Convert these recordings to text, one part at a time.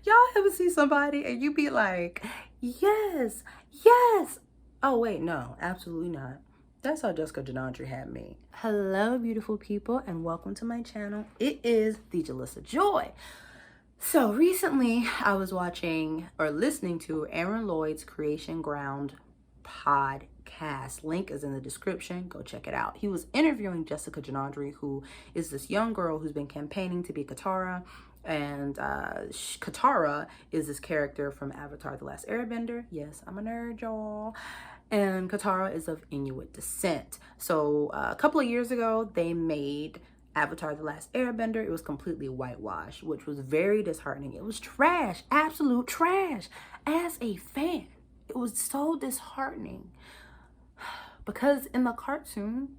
Y'all ever see somebody and you be like, yes, yes. Oh, wait, no, absolutely not. That's how Jessica Genadry had me. Hello, beautiful people, and welcome to my channel. It is the Jalissa Joy. So recently I was watching or listening to Arron Lloyd's Creation Ground podcast. Link is in the description. Go check it out. He was interviewing Jessica Genadry, who is this young girl who's been campaigning to be Katara. And Katara is this character from Avatar The Last Airbender. Yes, I'm a nerd, y'all. And Katara is of Inuit descent. So a couple of years ago, they made Avatar The Last Airbender. It was completely whitewashed, which was very disheartening. It was trash, absolute trash. As a fan, it was so disheartening because in the cartoon,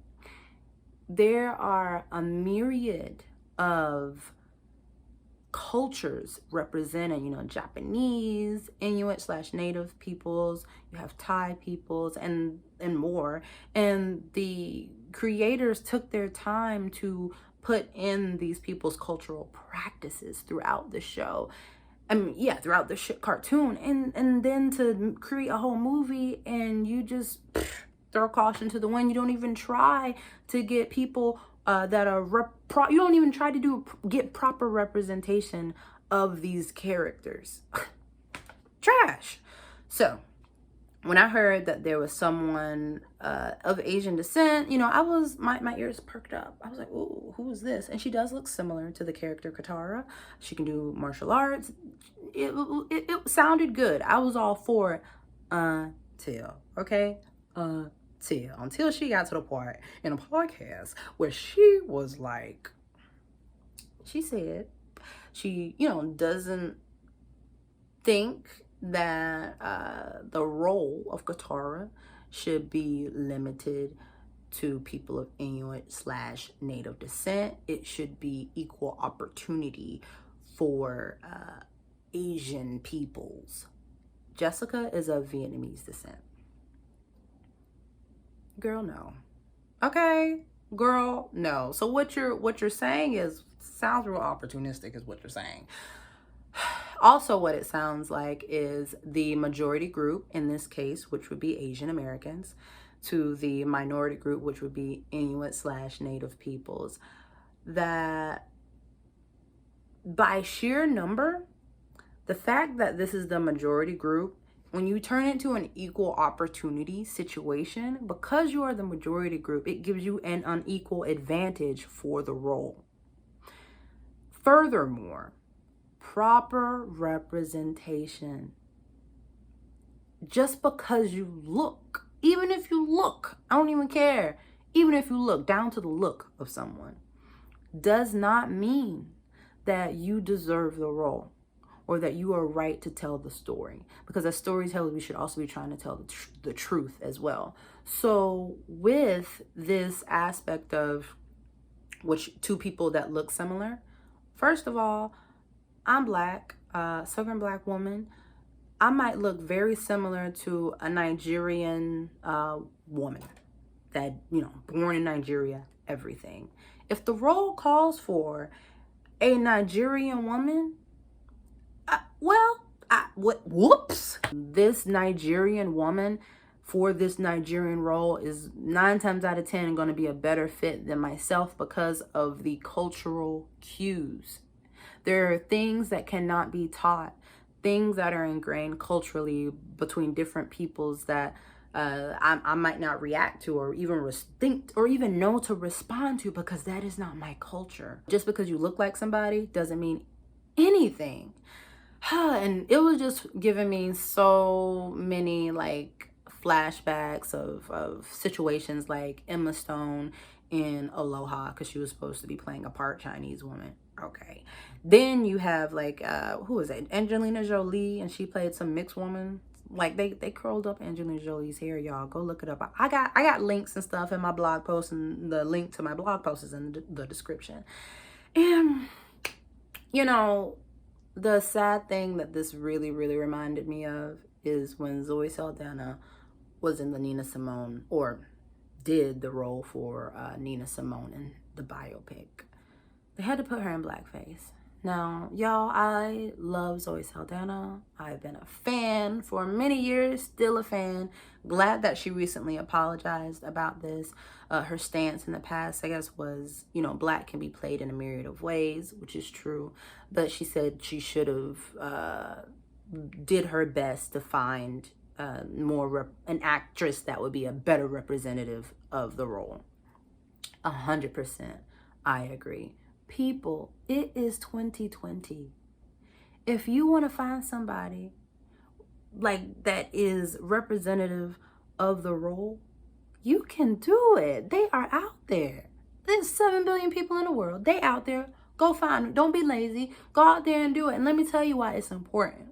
there are a myriad of cultures represented, you know, Japanese, Inuit / native peoples, you have Thai peoples and more. And the creators took their time to put in these people's cultural practices throughout the show. I mean, yeah, throughout the cartoon, and then to create a whole movie and you just throw caution to the wind. You don't even try to get people that are you don't even try to get proper representation of these characters. Trash. So when I heard that there was someone of Asian descent, you know, my ears perked up. I was like, ooh, who is this? And she does look similar to the character Katara. She can do martial arts. It sounded good. I was all for it until she got to the part in a podcast where she was like, she said she, you know, doesn't think that the role of Katara should be limited to people of Inuit / native descent. It should be equal opportunity for Asian peoples. Jessica is of Vietnamese descent. Girl, no. Okay, girl, no. So what you're saying sounds real opportunistic is what you're saying. Also, what it sounds like is the majority group in this case, which would be Asian Americans, to the minority group, which would be Inuit / native peoples, that by sheer number, the fact that this is the majority group, when you turn it to an equal opportunity situation, because you are the majority group, it gives you an unequal advantage for the role. Furthermore, proper representation. Just because you look, even if you look, I don't even care, even if you look down to the look of someone, does not mean that you deserve the role or that you are right to tell the story. Because as storytellers, we should also be trying to tell the truth as well. So with this aspect of two people that look similar, first of all, I'm Black, Southern Black woman. I might look very similar to a Nigerian woman that, you know, born in Nigeria, everything. If the role calls for a Nigerian woman, whoops. This Nigerian woman for this Nigerian role is 9 times out of 10 going to be a better fit than myself because of the cultural cues. There are things that cannot be taught, things that are ingrained culturally between different peoples that I might not react to or even think or even know to respond to because that is not my culture. Just because you look like somebody doesn't mean anything. And it was just giving me so many like flashbacks of situations like Emma Stone in Aloha, because she was supposed to be playing a part Chinese woman. Okay. Then you have like who is it? Angelina Jolie, and she played some mixed woman. Like they curled up Angelina Jolie's hair, y'all. Go look it up. I got links and stuff in my blog post, and the link to my blog post is in the description. And you know, the sad thing that this really, really reminded me of is when Zoe Saldana was in the Nina Simone, or did the role for Nina Simone in the biopic. They had to put her in blackface. Now, y'all, I love Zoe Saldana. I've been a fan for many years, still a fan. Glad that she recently apologized about this. Her stance in the past, I guess, was, you know, Black can be played in a myriad of ways, which is true. But she said she should have did her best to find an actress that would be a better representative of the role. 100%, I agree. People, it is 2020. If you want to find somebody like that is representative of the role, you can do it. They are out there. There's 7 billion people in the world. They out there. Go find them. Don't be lazy. Go out there and do it. And let me tell you why it's important.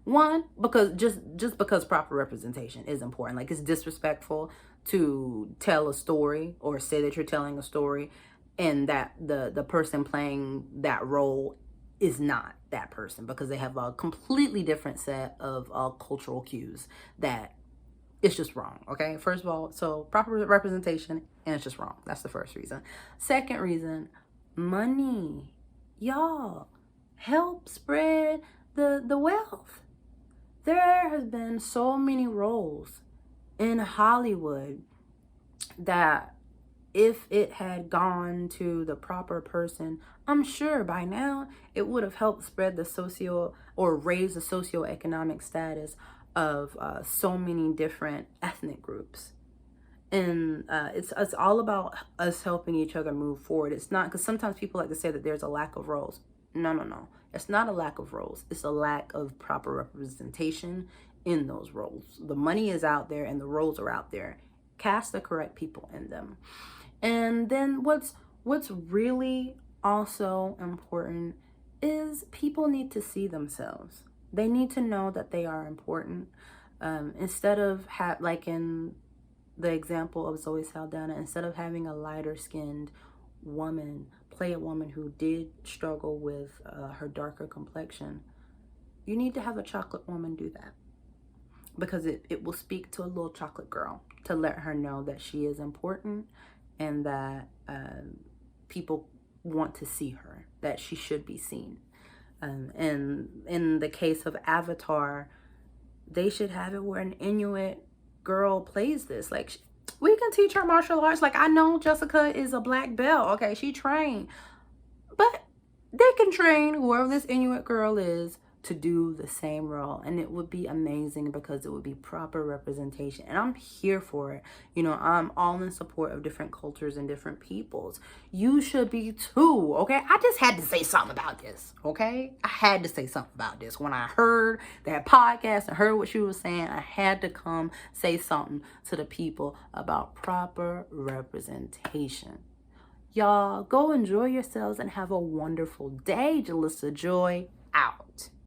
One, because just because proper representation is important. Like, it's disrespectful to tell a story or say that you're telling a story and that the person playing that role is not that person, because they have a completely different set of cultural cues that it's just wrong. Okay, first of all, so proper representation, and it's just wrong. That's the first reason. Second reason, money. Y'all, help spread the wealth. There has been so many roles in Hollywood that if it had gone to the proper person, I'm sure by now it would have helped spread the socio or raise the socioeconomic status of so many different ethnic groups. And it's all about us helping each other move forward. It's not, because sometimes people like to say that there's a lack of roles. No. It's not a lack of roles. It's a lack of proper representation in those roles. The money is out there and the roles are out there. Cast the correct people in them. And then what's really also important is people need to see themselves. They need to know that they are important. Instead of like in the example of Zoe Saldana, instead of having a lighter skinned woman play a woman who did struggle with her darker complexion, you need to have a chocolate woman do that, because it will speak to a little chocolate girl to let her know that she is important and that people want to see her, that she should be seen. And in the case of Avatar, they should have it where an Inuit girl plays this. Like, we can teach her martial arts. Like, I know Jessica is a black belt. Okay, she trained. But they can train whoever this Inuit girl is to do the same role, and it would be amazing because it would be proper representation, and I'm here for it. You know, I'm all in support of different cultures and different peoples. You should be too, okay? I just had to say something about this, okay? I had to say something about this. When I heard that podcast and heard what she was saying, I had to come say something to the people about proper representation. Y'all, go enjoy yourselves and have a wonderful day. Jalissa Joy out.